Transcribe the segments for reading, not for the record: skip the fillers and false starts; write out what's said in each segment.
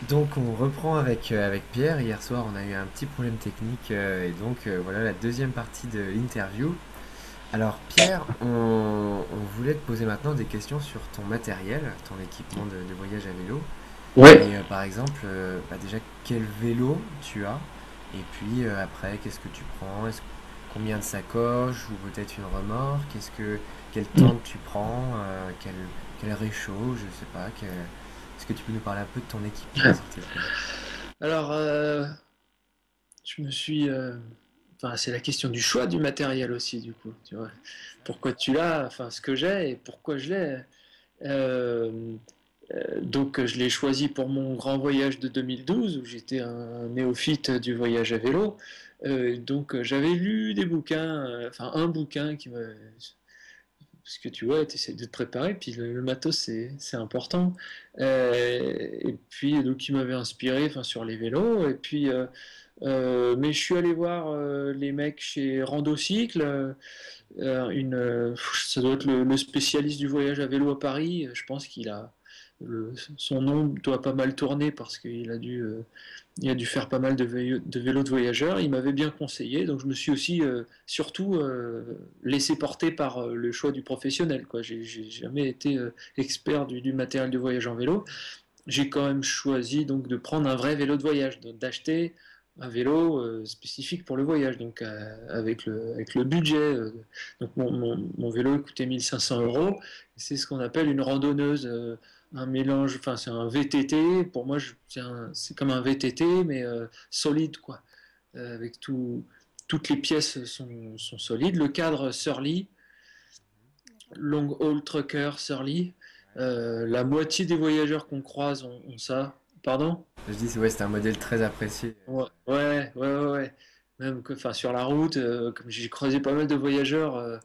Donc on reprend avec Pierre. Hier soir on a eu un petit problème technique et donc voilà la deuxième partie de l'interview. Alors Pierre, on voulait te poser maintenant des questions sur ton matériel, ton équipement de voyage à vélo. Ouais, Et par exemple, déjà quel vélo tu as? Et puis après, qu'est-ce que tu prends? Combien de sacoches ou peut-être une remorque? Quelle tente tu prends? Quel réchaud? Je sais pas. Est-ce que tu peux nous parler un peu de ton équipement, s'il te plaît? alors je me suis. Enfin, c'est la question du choix du matériel aussi, du coup. Tu vois. Pourquoi tu l'as, enfin, ce que j'ai et pourquoi je l'ai. Euh, donc, je l'ai choisi pour mon grand voyage de 2012, où j'étais un néophyte du voyage à vélo. J'avais lu des bouquins, enfin, un bouquin qui me. Parce que tu vois, tu essaies de te préparer, puis le matos, c'est important. Et puis, donc, il m'avait inspiré enfin, sur les vélos. Et puis, mais je suis allé voir les mecs chez Randocycle, ça doit être le spécialiste du voyage à vélo à Paris. Je pense qu'il a son nom doit pas mal tourner parce il a dû faire pas mal de vélos de voyageurs. Il m'avait bien conseillé, donc je me suis aussi surtout laissé porter par le choix du professionnel. Quoi. J'ai jamais été expert du matériel de voyage en vélo. J'ai quand même choisi donc de prendre un vrai vélo de voyage, d'acheter un vélo spécifique pour le voyage, donc avec le budget. Donc mon vélo coûtait 1500 euros. C'est ce qu'on appelle une randonneuse, un mélange, enfin c'est un VTT. Pour moi, c'est comme un VTT, mais solide, quoi. Avec toutes les pièces sont solides. Le cadre Surly, long haul trucker Surly. La moitié des voyageurs qu'on croise ont ça. Pardon? Je dis, ouais, c'était un modèle très apprécié. Ouais, ouais, ouais, ouais, ouais. Même que, enfin, sur la route, comme j'ai croisé pas mal de voyageurs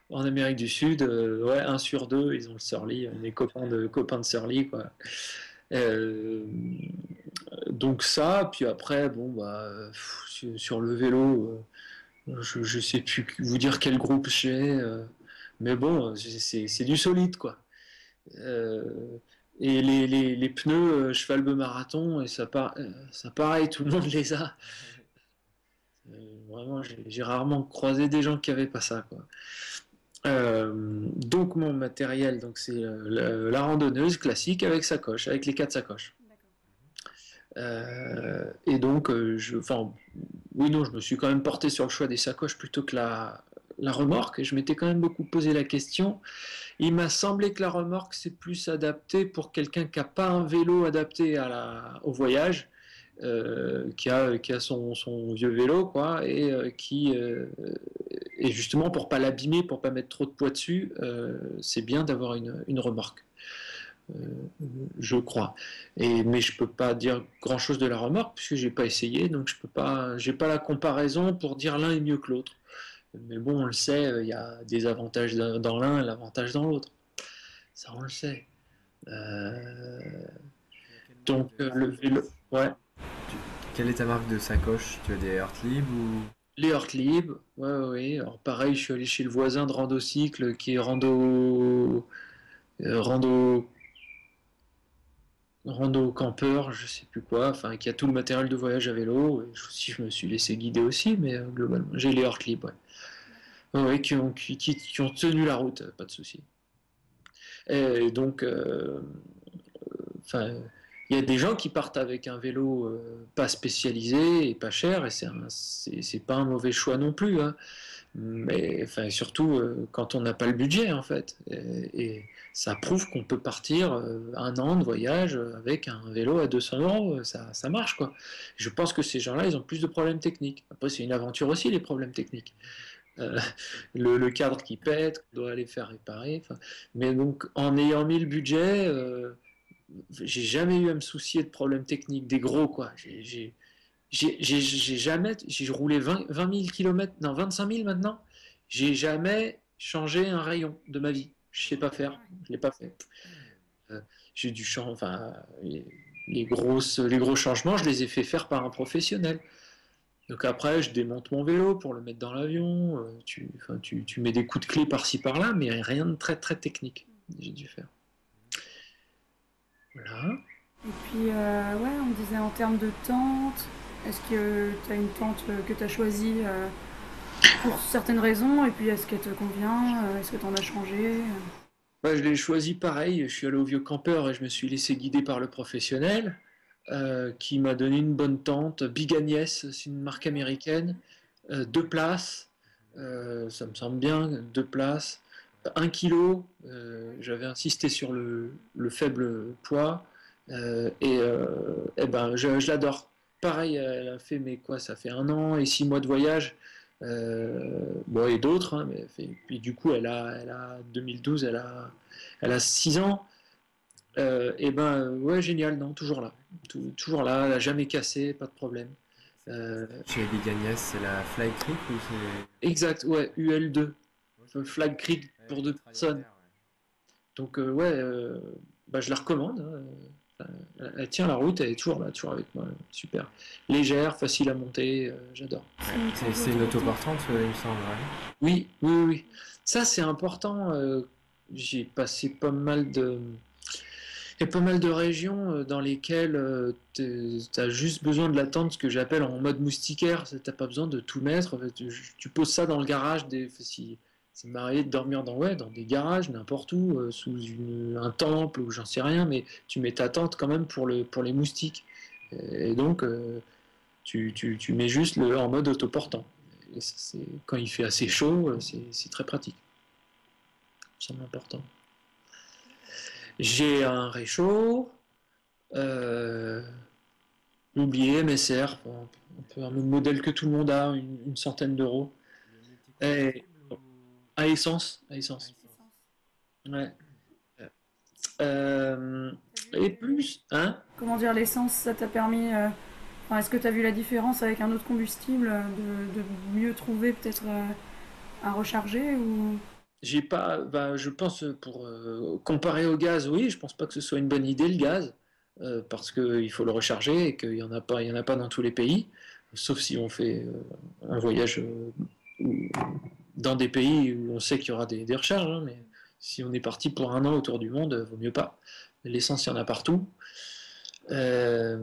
en Amérique du Sud, ouais, un sur deux, ils ont le Surly, les copains de Surly, quoi. Euh, donc ça, puis après, bon, bah, sur le vélo, je sais plus vous dire quel groupe j'ai, mais bon, c'est du solide, quoi. Euh, et les pneus Schwalbe Marathon, et ça pareil, tout le monde les a. Vraiment, j'ai rarement croisé des gens qui avaient pas ça, quoi. Donc mon matériel, donc c'est la randonneuse classique avec sacoche, avec les quatre sacoches. Et donc, enfin, oui, non, je me suis quand même porté sur le choix des sacoches plutôt que la remorque. Et je m'étais quand même beaucoup posé la question. Il m'a semblé que la remorque, c'est plus adapté pour quelqu'un qui n'a pas un vélo adapté au voyage, qui a son vieux vélo, quoi, et justement, pour pas l'abîmer, pour pas mettre trop de poids dessus, c'est bien d'avoir une remorque. Euh, je crois. Mais je peux pas dire grand chose de la remorque puisque j'ai pas essayé, donc j'ai pas la comparaison pour dire l'un est mieux que l'autre. Mais bon, on le sait, il y a des avantages dans l'un et l'avantage dans l'autre. Ça, on le sait. Euh, Tu as quel modèle donc, de le vélo, sacoche? ouais. Tu- Quelle est ta marque de sacoche? Tu as des Hortlib ou... Les Hortlib, ouais, ouais, ouais. Alors, pareil, je suis allé chez le voisin de Randocycle qui est Rando, Rando campeur, je sais plus quoi, enfin, qui a tout le matériel de voyage à vélo. Et je me suis laissé guider aussi, mais globalement, j'ai les Hortlib, ouais. Ouais, ouais, qui ont tenu la route, pas de souci. Et donc, enfin, il y a des gens qui partent avec un vélo pas spécialisé et pas cher, et c'est pas un mauvais choix non plus, hein. Mais enfin, surtout quand on n'a pas le budget, en fait. Et ça prouve qu'on peut partir un an de voyage avec un vélo à 200 euros. Ça marche, quoi. Je pense que ces gens-là, ils ont plus de problèmes techniques. Après, c'est une aventure aussi, les problèmes techniques. Euh, le cadre qui pète, on doit aller faire réparer. Enfin, mais donc, en ayant mis le budget, j'ai jamais eu à me soucier de problèmes techniques, des gros, quoi. J'ai jamais, j'ai roulé 20 000 kilomètres, non 25 000 maintenant, j'ai jamais changé un rayon de ma vie. Je sais pas faire, je l'ai pas fait. Euh, j'ai dû changer, enfin, les gros changements, je les ai fait faire par un professionnel. Donc après, je démonte mon vélo pour le mettre dans l'avion, enfin, tu mets des coups de clé par-ci par-là, mais rien de très très technique, j'ai dû faire. Voilà. Et puis, ouais, on me disait en termes de tente, est-ce que tu as une tente que tu as choisie pour certaines raisons, et puis est-ce qu'elle te convient, est-ce que tu en as changé? Ouais, je l'ai choisi pareil, je suis allé au Vieux Campeur et je me suis laissé guider par le professionnel qui m'a donné une bonne tente. Big Agnès, c'est une marque D'accord. américaine, 2 places, ça me semble bien, 2 places, 1 kilo, j'avais insisté sur le faible poids et ben je l'adore. Pareil, elle a fait, mais quoi, ça fait 1 an et 6 mois de voyage. Bon, et d'autres, hein, mais puis du coup, elle a 2012, elle a 6 ans. Et ben, ouais, génial, non, toujours là. Toujours là, elle a jamais cassé, pas de problème. Euh, Chez Big Agnès, c'est la Fly Creek ou c'est... exact, ouais, UL2, Ok. Flag Creek Ouais, pour plus 2 personnes. traditionnel, ouais. Donc, ouais, bah, je la recommande, hein. Elle tient la route, elle est toujours là, toujours avec moi. Super. Légère, facile à monter, j'adore. C'est Ouais. une tente C'est une d'autoroute. autoportante, il me semble, ouais. Oui, oui, oui, oui. Ça, c'est important. J'ai passé pas mal de. Il y a pas mal de régions dans lesquelles tu as juste besoin de l'attendre, ce que j'appelle en mode moustiquaire. Tu n'as pas besoin de tout mettre. En fait, tu poses ça dans le garage. Si, c'est m'arrivé de dormir dans des garages, n'importe où, sous un temple ou j'en sais rien, mais tu mets ta tente quand même pour les moustiques. Et donc, tu mets juste en mode autoportant. Et quand il fait assez chaud, c'est très pratique. C'est important. J'ai un réchaud. Euh, J'ai oublié, MSR, un peu un même modèle que tout le monde a, une centaine d'euros. Le Et multicombustible ou à essence, à à essence. essence? Essence. Ouais. Euh, T'as vu et plus, hein? comment dire, l'essence, ça t'a permis. Enfin, est-ce que tu as vu la différence avec un autre combustible, de mieux trouver peut-être à recharger ou... J'ai pas, bah, je pense pour comparer au gaz, oui, je pense pas que ce soit une bonne idée le gaz, parce qu'il faut le recharger et qu'il y en a pas, il y en a pas dans tous les pays, sauf si on fait un voyage dans des pays où on sait qu'il y aura des recharges, hein, mais si on est parti pour 1 an autour du monde, vaut mieux pas. L'essence, il y en a partout. Euh,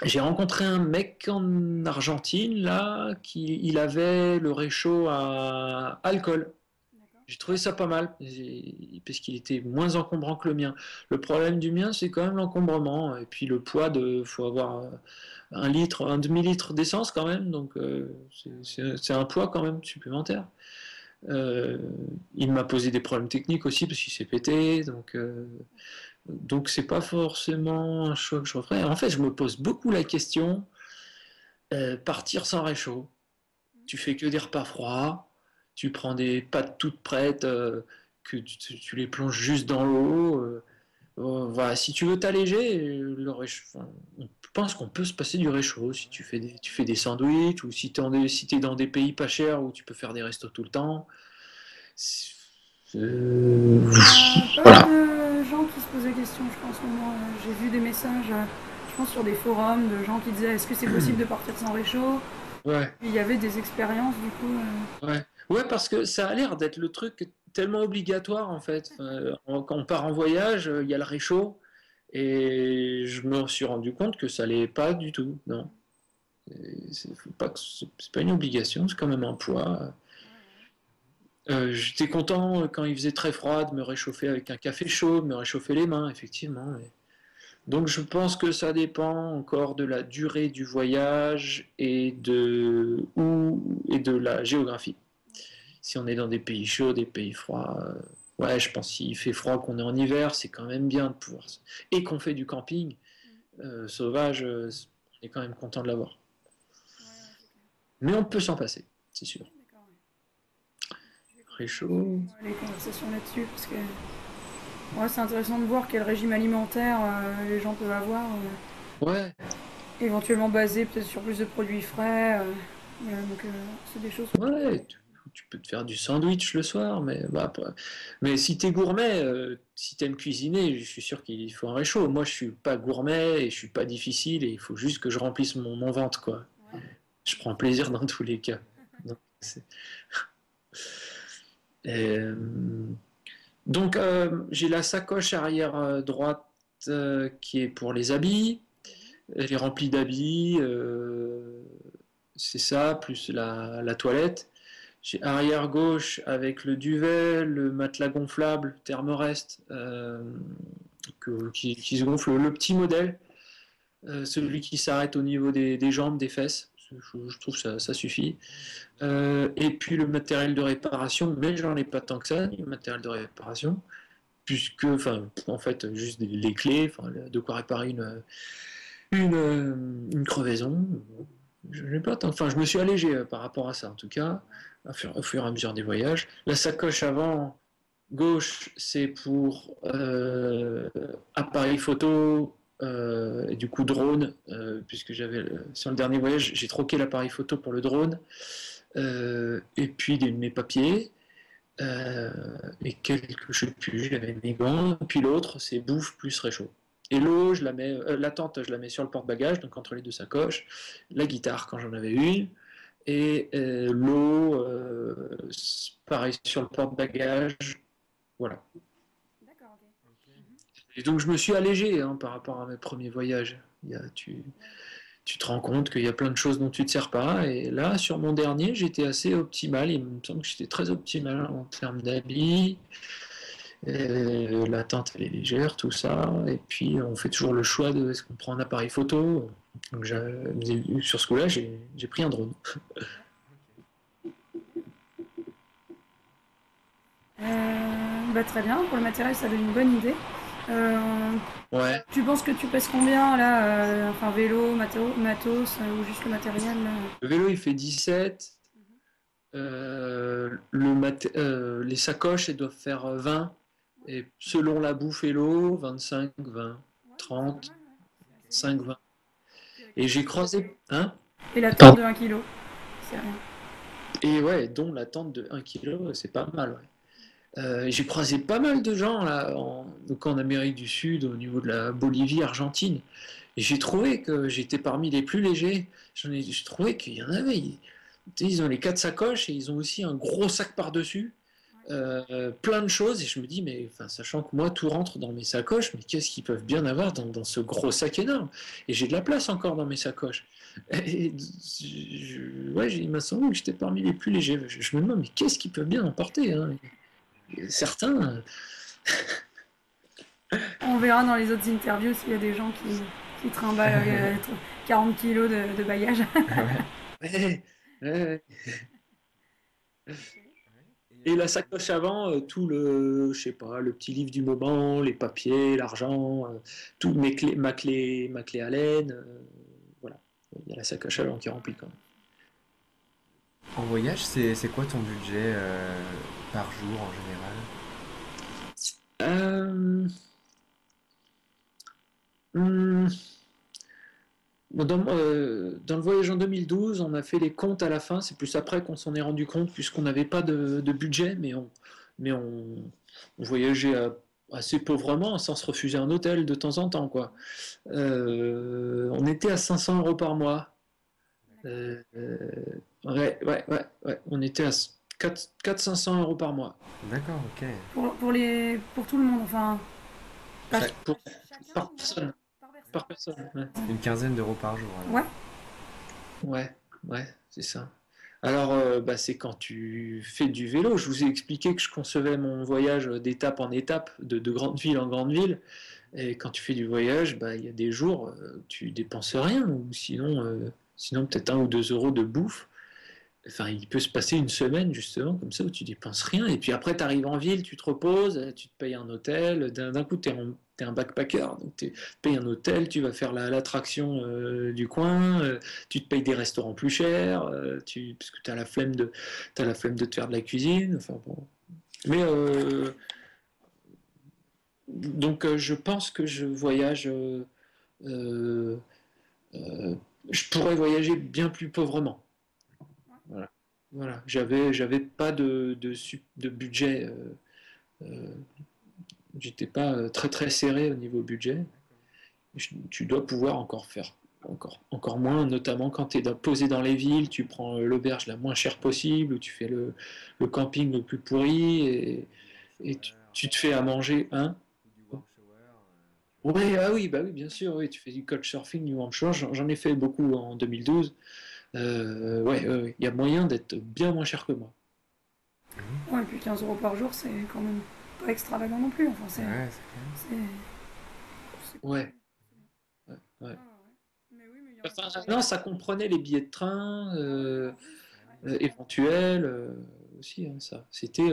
j'ai rencontré un mec en Argentine, là, qui il avait le réchaud à alcool. D'accord. J'ai trouvé ça pas mal, parce qu'il était moins encombrant que le mien. Le problème du mien, c'est quand même l'encombrement, et puis le poids faut avoir 1 litre, un demi-litre d'essence quand même, donc c'est un poids quand même supplémentaire. Euh, il m'a posé des problèmes techniques aussi parce qu'il s'est pété, donc c'est pas forcément un choix que je referais. En fait, je me pose beaucoup la question, partir sans réchaud. Tu fais que des repas froids, tu prends des pâtes toutes prêtes, que tu les plonges juste dans l'eau. Voilà, si tu veux t'alléger, enfin, on pense qu'on peut se passer du réchaud. Si tu fais des sandwichs ou si t'es dans des pays pas chers où tu peux faire des restos tout le temps. Euh, Il y a pas mal voilà. de gens qui se posent la question, je pense, au moment. J'ai vu des messages, je pense, sur des forums de gens qui disaient est-ce que c'est possible de partir sans réchaud? Ouais, Puis il y avait des expériences, du coup. ouais. Ouais, parce que ça a l'air d'être le truc tellement obligatoire en fait. Enfin, quand on part en voyage, il y a le réchaud. Et je me suis rendu compte que ça l'est pas du tout. Non. Faut pas que c'est pas une obligation, c'est quand même un poids. Ouais, ouais. J'étais content quand il faisait très froid de me réchauffer avec un café chaud, de me réchauffer les mains, effectivement. Donc je pense que ça dépend encore de la durée du voyage et de la géographie. Si on est dans des pays chauds, des pays froids, ouais, je pense s'il fait froid, qu'on est en hiver, c'est quand même bien de pouvoir. Et qu'on fait du camping sauvage, on est quand même content de l'avoir. Ouais, ouais, c'est clair. Mais on peut s'en passer, c'est sûr. Ouais, d'accord, ouais. Je vais continuer Réchaud. les conversations là-dessus parce que ouais, c'est intéressant de voir quel régime alimentaire les gens peuvent avoir, Ouais, éventuellement basé peut-être sur plus de produits frais. Donc c'est des choses que je trouve. ouais, tu peux te faire du sandwich le soir, mais, bah, mais si t'es gourmet, si t'aimes cuisiner, je suis sûr qu'il faut un réchaud. Moi, je suis pas gourmet et je suis pas difficile et il faut juste que je remplisse mon ventre, quoi. Ouais, Je prends plaisir dans tous les cas. Donc, euh, donc, j'ai la sacoche arrière droite qui est pour les habits. Elle est remplie d'habits, c'est ça, plus la toilette. J'ai arrière gauche avec le duvet, le matelas gonflable, Thermarest, qui se gonfle, le petit modèle, celui qui s'arrête au niveau des jambes, des fesses. Je trouve que ça suffit. Et puis le matériel de réparation, mais j'en ai pas tant que ça, le matériel de réparation, puisque, enfin, en fait, juste les clés, enfin, de quoi réparer une crevaison. Je n'ai pas tant, enfin, je me suis allégé par rapport à ça, en tout cas, au fur et à mesure des voyages. La sacoche avant gauche, c'est pour appareil photo, et du coup drone, puisque sur le dernier voyage, j'ai troqué l'appareil photo pour le drone, et puis mes papiers, et je sais plus, j'avais mes gants, et puis l'autre, c'est bouffe plus réchaud. Et l'eau, la tente, je la mets sur le porte-bagages, donc entre les deux sacoches, la guitare quand j'en avais une, et l'eau, pareil sur le porte-bagages, voilà. D'accord, ok. Et donc je me suis allégé hein, par rapport à mes premiers voyages. Tu te rends compte qu'il y a plein de choses dont tu ne te sers pas. Et là, sur mon dernier, j'étais assez optimal. Il me semble que j'étais très optimal en termes d'habits. La tente, elle est légère, tout ça. Et puis, on fait toujours le choix de est-ce qu'on prend un appareil photo. Donc, sur ce coup-là, j'ai pris un drone. Bah, très bien, pour le matériel, ça donne une bonne idée. Ouais. Tu penses que tu pèses combien là enfin, vélo, matos ou juste le matériel là Le vélo, il fait 17. Les sacoches, elles doivent faire 20. Et selon la bouffe et l'eau, 25, 20, Ouais, c'est pas 30, mal, ouais. C'est assez 5, léger. 20. Puis avec Et la j'ai tente. croisé. Hein? Et la tente Pardon. de 1 kg. C'est rien. Et ouais, dont la tente de 1 kg, c'est pas mal. Ouais. J'ai croisé pas mal de gens là, donc en Amérique du Sud, au niveau de la Bolivie, Argentine. Et j'ai trouvé que j'étais parmi les plus légers. J'ai trouvé qu'il y en avait. Ils ont les 4 sacoches et ils ont aussi un gros sac par-dessus. Ouais. Plein de choses et je me dis mais enfin sachant que moi tout rentre dans mes sacoches mais qu'est-ce qu'ils peuvent bien avoir dans ce gros sac énorme et j'ai de la place encore dans mes sacoches et ouais il m'a semblé que j'étais parmi les plus légers je me demande mais qu'est-ce qu'ils peuvent bien emporter hein. Certains On verra dans les autres interviews s'il y a des gens qui trimballent 40 kilos de bagages. ouais, ouais. Et la sacoche avant, tout je sais pas, le petit livre du moment, les papiers, l'argent, tout ma clé Allen, voilà. Il y a la sacoche avant qui est remplie quand En voyage, c'est quoi ton budget par jour en général? même. Hum, dans le voyage en 2012, on a fait les comptes à la fin, c'est plus après qu'on s'en est rendu compte, puisqu'on n'avait pas de budget, on voyageait assez pauvrement, sans se refuser un hôtel de temps en temps, quoi. On était à 500 euros par mois. D'accord. Ouais, on était à 400-500 euros par mois. D'accord, ok. Pour tout le monde, enfin, pas Pour- chacun, par mais personne. par personne. Par personne. Ouais. Une quinzaine d'euros par jour alors. Ouais, Ouais, c'est ça. Alors, c'est quand tu fais du vélo. Je vous ai expliqué que je concevais mon voyage d'étape en étape, de grande ville en grande ville. Et quand tu fais du voyage, il y a des jours, tu dépenses rien, ou sinon peut-être 1 ou 2 euros de bouffe. Enfin, il peut se passer une semaine justement comme ça où tu dépenses rien. Et puis après, tu arrives en ville, tu te reposes, tu te payes un hôtel. D'un coup, tu es un backpacker, donc tu payes un hôtel, tu vas faire l'attraction du coin, tu te payes des restaurants plus chers, parce que tu as t'as la flemme de te faire de la cuisine. Enfin, bon. Mais donc, je pense que je voyage. Euh, euh, je pourrais voyager bien plus pauvrement. Voilà. Voilà. J'avais pas de budget. Euh, J'étais pas très très serré au niveau budget. Tu dois pouvoir encore faire encore moins, notamment quand tu es posé dans les villes, tu prends l'auberge la moins chère possible, ou tu fais le camping le plus pourri, Ou du et warm shower, tu te fais à manger, hein. ou du warm shower, tu Ouais, ah oui, bah oui, bien sûr, oui, tu fais du couchsurfing, du Hampshire, j'en ai fait beaucoup en 2012. Ouais, ouais, ouais, il y a moyen d'être bien moins cher que moi. Ouais, et puis 15 euros par jour, c'est quand même pas extravagant non plus. Enfin, Ouais, c'est clair. c'est, c'est cool. Ouais, ouais, ouais. Ouais, ouais, ouais. Mais oui, mais il y en a Enfin, pour non, ça comprenait les billets de train Ah oui, en plus. Ah oui, Ouais. éventuels aussi, hein, ça. C'était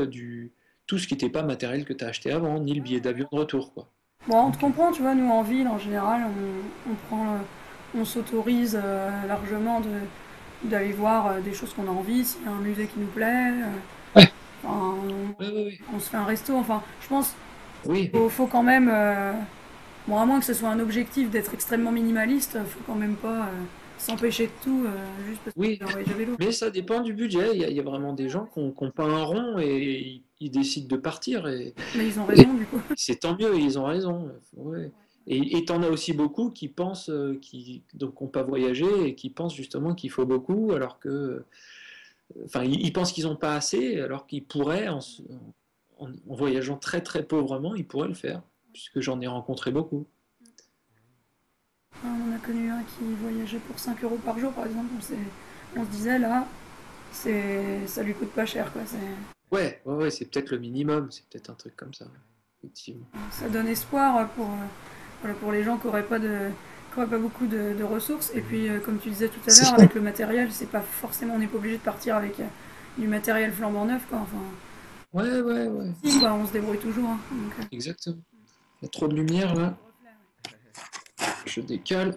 tout ce qui n'était pas matériel que tu as acheté avant, ni le Ouais, billet ouais, ouais. d'avion de retour, quoi. Bon, on te ok. comprend, tu vois, nous en ville, en général, on prend, on s'autorise largement d'aller voir des choses qu'on a envie, s'il y a un musée qui nous plaît. Ouais, Enfin, ouais, ouais, ouais. on se fait un resto. Enfin, je pense Oui, faut quand même, bon, à moins que ce soit un objectif d'être extrêmement minimaliste, faut quand même pas s'empêcher de tout juste parce qu'on oui, fait un voyage à vélo. mais ça dépend du budget. Il y a vraiment des Ouais, gens qui ont pas un rond et ils décident de partir. mais ils ont Et raison, du coup. c'est tant mieux, ils ont raison. Ouais. Et t'en as aussi beaucoup qui pensent, qui donc n'ont pas voyagé et qui pensent justement qu'il faut beaucoup, alors que, enfin, ils pensent qu'ils n'ont pas assez, alors qu'ils pourraient, en voyageant très très pauvrement, ils pourraient le faire, puisque j'en ai rencontré beaucoup. On en a connu un qui voyageait pour 5 euros par jour, par exemple. On se disait, là, ça lui coûte pas cher, quoi. Ouais, ouais, ouais, c'est peut-être le minimum, c'est peut-être un truc comme ça, effectivement. Ça donne espoir voilà, pour les gens qui auraient pas beaucoup de ressources. Et puis, comme tu disais tout à C'est l'heure, ça. avec le matériel, c'est pas forcément, on n'est pas obligé de partir avec du matériel flambant neuf, quoi. Enfin, Ouais, ouais, ouais, si, quoi, on se débrouille toujours, hein. Donc, exactement. Il y a trop de lumière là, le reflet, je décale.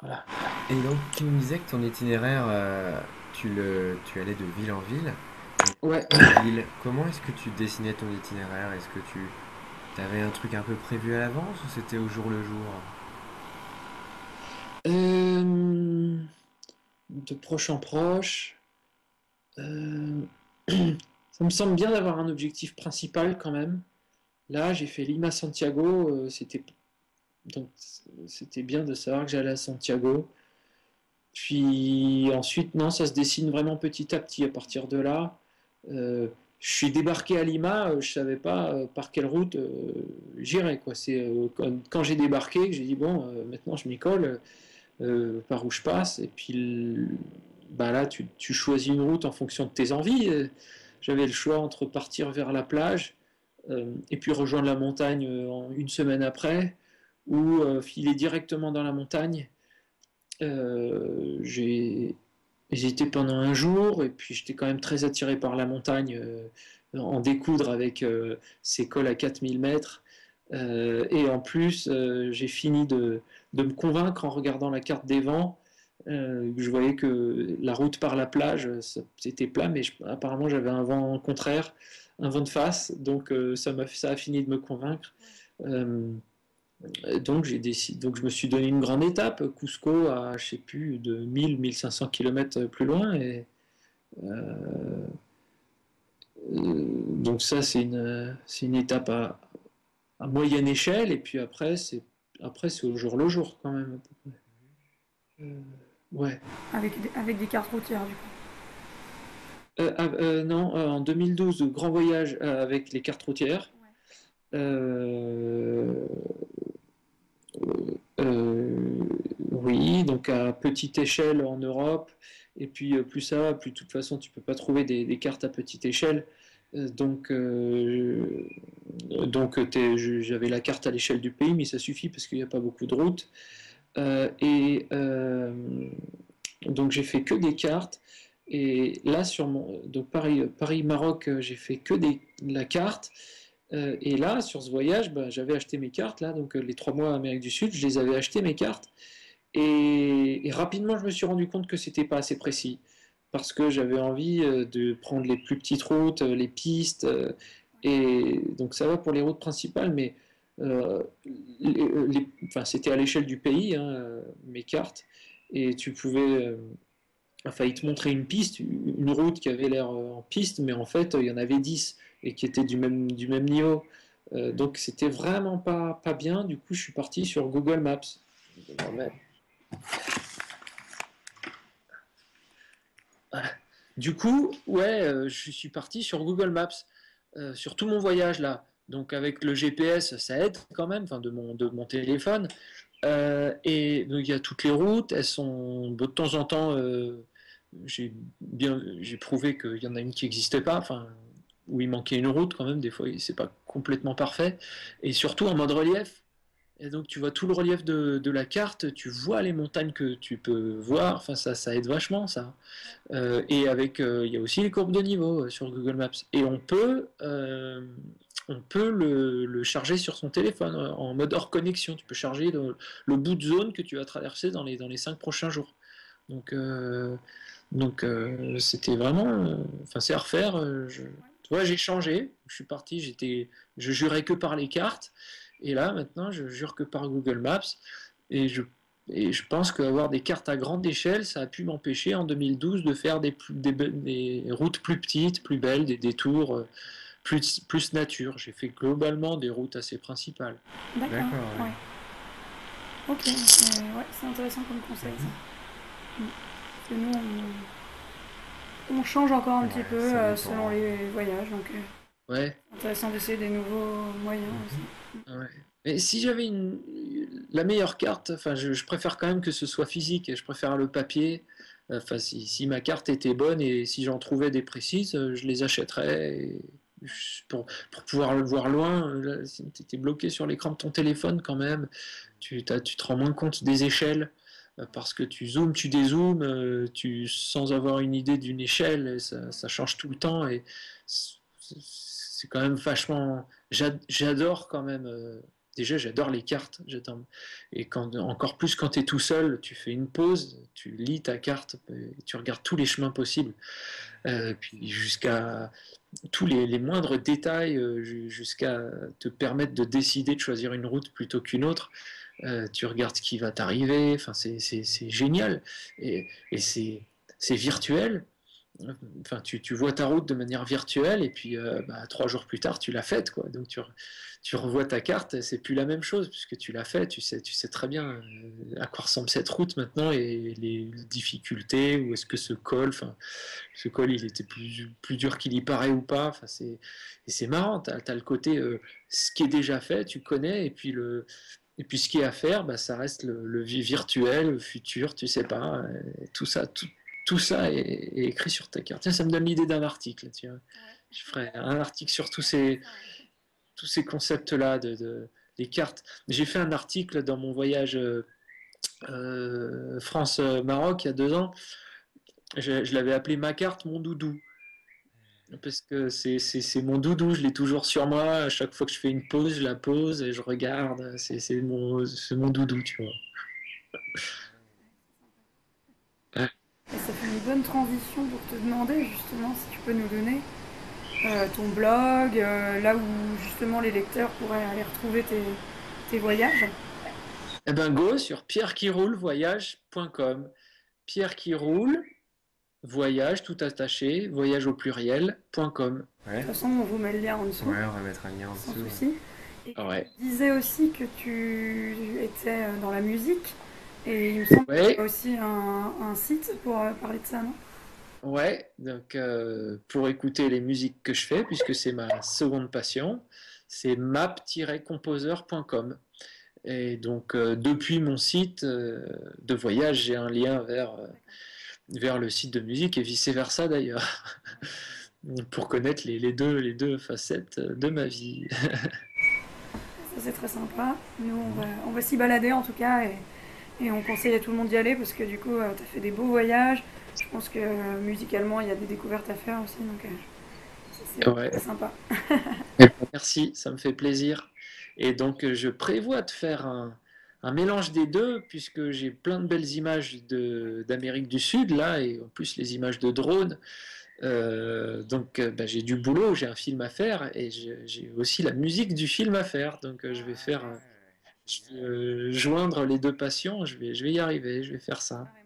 Voilà. Et donc, tu me disais que ton itinéraire, tu allais de ville en ville. Mais Ouais. quelle ville? Comment est-ce que tu dessinais ton itinéraire? Est-ce que tu avais un truc un peu prévu à l'avance ou c'était au jour le jour? Euh, de proche en proche. Euh, Ça me semble bien d'avoir un objectif principal quand même. Là, j'ai fait Lima-Santiago, donc c'était bien de savoir que j'allais à Santiago. Puis ensuite, non, ça se dessine vraiment petit à petit à partir de là. Euh, je suis débarqué à Lima, je savais pas par quelle route j'irais, quoi. C'est quand j'ai débarqué que j'ai dit bon, maintenant je m'y colle, par où je passe. Et puis bah là, tu choisis une route en fonction de tes envies. J'avais le choix entre partir vers la plage et puis rejoindre la montagne une semaine après, ou filer directement dans la montagne. J'ai hésité pendant un jour, et puis j'étais quand même très attiré par la montagne, en découdre avec ces cols à 4000 mètres. Et en plus, j'ai fini de me convaincre en regardant la carte des vents. Je voyais que la route par la plage, c'était plat, mais apparemment j'avais un vent contraire, un vent de face, donc ça a fini de me convaincre. Euh, donc je me suis donné une grande étape, Cusco à je sais plus de 1000-1500 km plus loin, et donc ça c'est une étape à moyenne échelle, et puis après c'est au jour le jour quand même. Euh, ouais. avec des cartes routières, du coup. Non, en 2012, grand voyage avec les cartes routières. Ouais. Euh, Euh, oui, donc à petite échelle en Europe, et puis plus ça va, plus de toute façon tu peux pas trouver des cartes à petite échelle. J'avais la carte à l'échelle du pays, mais ça suffit parce qu'il n'y a pas beaucoup de routes. Et donc j'ai fait que des cartes. Et là sur mon donc Paris-Maroc, j'ai fait que la carte. Et là, sur ce voyage, bah, j'avais acheté mes cartes, là, donc les 3 mois à Amérique du Sud, je les avais acheté mes cartes. Et rapidement, je me suis rendu compte que c'était pas assez précis. Parce que j'avais envie de prendre les plus petites routes, les pistes. Et donc ça va pour les routes principales, mais euh, enfin, c'était à l'échelle du pays, hein, mes cartes. Et tu pouvais. Enfin, ils te montraient une piste, une route qui avait l'air en piste, mais en fait, il y en avait 10 et qui étaient du même niveau. Donc, c'était vraiment pas bien. Du coup, je suis parti sur Google Maps. Ouais. Du coup, ouais, je suis parti sur Google Maps sur tout mon voyage là. Donc avec le GPS, ça aide quand même, enfin de mon téléphone. Et donc il y a toutes les routes, elles sont de temps en temps, j'ai prouvé qu'il y en a une qui n'existait pas, enfin où il manquait une route quand même, des fois c'est pas complètement parfait, et surtout en mode relief. Et donc tu vois tout le relief de la carte, tu vois les montagnes que tu peux voir, enfin ça aide vachement ça. Et avec, il y a aussi les courbes de niveau sur Google Maps. Et on peut le charger sur son téléphone en mode hors connexion. Tu peux charger le bout de zone que tu vas traverser dans les 5 prochains jours. Donc, c'était vraiment, enfin c'est à refaire. Tu vois, j'ai changé. Je suis parti. Je jurais que par les cartes. Et là, maintenant, je jure que par Google Maps. Et je pense qu'avoir des cartes à grande échelle, ça a pu m'empêcher en 2012 de faire des routes plus petites, plus belles, des détours plus nature. J'ai fait globalement des routes assez principales. D'accord, D'accord, ouais. ouais. Ok, c'est intéressant comme conseil ça. Mhm. Mm. Parce que nous, on change encore un petit Ouais, peu ça selon dépend. les voyages, donc Ouais, c'est intéressant d'essayer des nouveaux moyens Mhm. aussi. ouais. Mais si j'avais la meilleure carte, enfin, je préfère quand même que ce soit physique et je préfère le papier. Enfin, si ma carte était bonne et si j'en trouvais des précises, je les achèterais pour pouvoir le voir loin. Là, si tu étais bloqué sur l'écran de ton téléphone quand même, tu te rends moins compte des échelles parce que tu zoomes, tu dézoomes, sans avoir une idée d'une échelle, et ça change tout le temps et c'est quand même vachement. J'adore quand même. Déjà, j'adore les cartes. Et encore plus quand tu es tout seul, tu fais une pause, tu lis ta carte, et tu regardes tous les chemins possibles, puis jusqu'à tous les moindres détails, jusqu'à te permettre de décider de choisir une route plutôt qu'une autre. Tu regardes ce qui va t'arriver, enfin, c'est génial. Et c'est virtuel. Enfin, tu vois ta route de manière virtuelle et puis 3 jours plus tard, tu l'as faite, quoi. Donc tu revois ta carte, c'est plus la même chose puisque tu l'as fait, tu sais très bien à quoi ressemble cette route maintenant et les difficultés, où est-ce que ce col, enfin, ce col il était plus dur qu'il y paraît ou pas. Enfin, et c'est marrant, t'as le côté ce qui est déjà fait, tu connais, et puis ce qui est à faire, bah, ça reste le virtuel, le futur, tu sais pas, tout ça, tout ça est écrit sur ta carte. Tiens, ça me donne l'idée d'un article. Tiens. Ouais. Je ferai un article sur On fera ça, ouais. tous ces concepts-là des cartes. J'ai fait un article dans mon voyage France-Maroc il y a 2 ans. Je l'avais appelé Ma carte, mon doudou. Parce que c'est mon doudou, je l'ai toujours sur moi. À chaque fois que je fais une pause, je la pose et je regarde. C'est mon doudou, tu vois. Ouais. Et ça fait une bonne transition pour te demander justement si tu peux nous donner ton blog, là où justement les lecteurs pourraient aller retrouver tes voyages. Eh ben go sur pierrequiroulevoyage.com. Pierre qui roule, voyage tout attaché, voyage au pluriel.com. De Ouais, toute façon, on vous met le lien en dessous, ouais, on va mettre un lien en sans dessous. souci. Et Ouais. tu disais aussi que tu étais dans la musique, et il me semble que tu as Ouais, aussi un site pour parler de ça, non? ouais. Donc pour écouter les musiques que je fais, puisque c'est ma seconde passion, c'est map-composer.com. Et donc depuis mon site de voyage, j'ai un lien vers le site de musique et vice-versa d'ailleurs, pour connaître les deux facettes de ma vie. Ça, c'est très sympa. Nous, Mhm. on va s'y balader en tout cas, et on conseille à tout le monde d'y aller parce que du coup, tu as fait des beaux voyages. Je pense que musicalement, il y a des découvertes à faire aussi, donc c'est Ouais. très sympa. Merci, ça me fait plaisir. Et donc, je prévois de faire un mélange des deux, puisque j'ai plein de belles images d'Amérique du Sud, là, et en plus les images de drones. Donc, bah, j'ai du boulot, j'ai un film à faire, et j'ai aussi la musique du film à faire. Donc, je vais Ah faire, ouais, génial. joindre les deux passions, je vais y arriver, je vais faire ça. Carrément.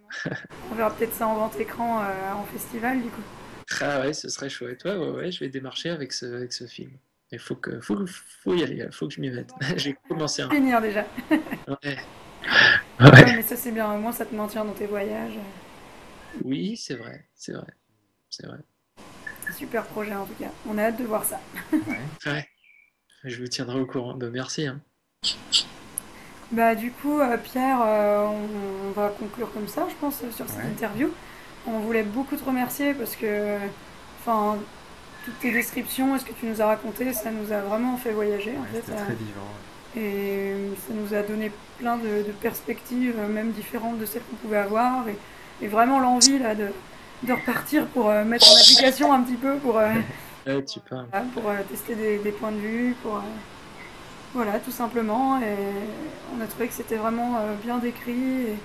On verra peut-être ça en vente écran en festival du coup. Ah ouais, ce serait chouette. Ouais, ouais, ouais, je vais démarcher avec ce film. Il faut y aller, il faut que je m'y mette. Bon, bah, J'ai commencé un finir déjà. peu. Ouais. Ouais, Ouais. mais ça c'est bien, au moins ça te maintient dans tes voyages. Oui, c'est vrai, c'est vrai, c'est vrai. Super projet en tout cas. On a hâte de voir ça. Ouais. Ouais, Je vous tiendrai au courant. Bah, merci, hein. Bah, du coup, Pierre, on va conclure comme ça, je pense, sur cette Ouais, interview. On voulait beaucoup te remercier parce que, enfin, toutes tes descriptions et ce que tu nous as raconté, ça nous a vraiment fait voyager, en ouais, fait. c'était très vivant. Et ça nous a donné plein de perspectives, même différentes de celles qu'on pouvait avoir. Et vraiment l'envie, là, de repartir pour mettre en application un petit peu, Ouais, tu parles. voilà, pour tester des points de vue, voilà, tout simplement. Et on a trouvé que c'était vraiment bien décrit et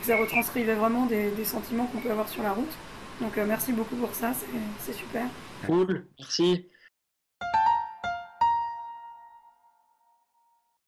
que ça retranscrivait vraiment des sentiments qu'on peut avoir sur la route. Donc merci beaucoup pour ça, c'est super. Cool, merci.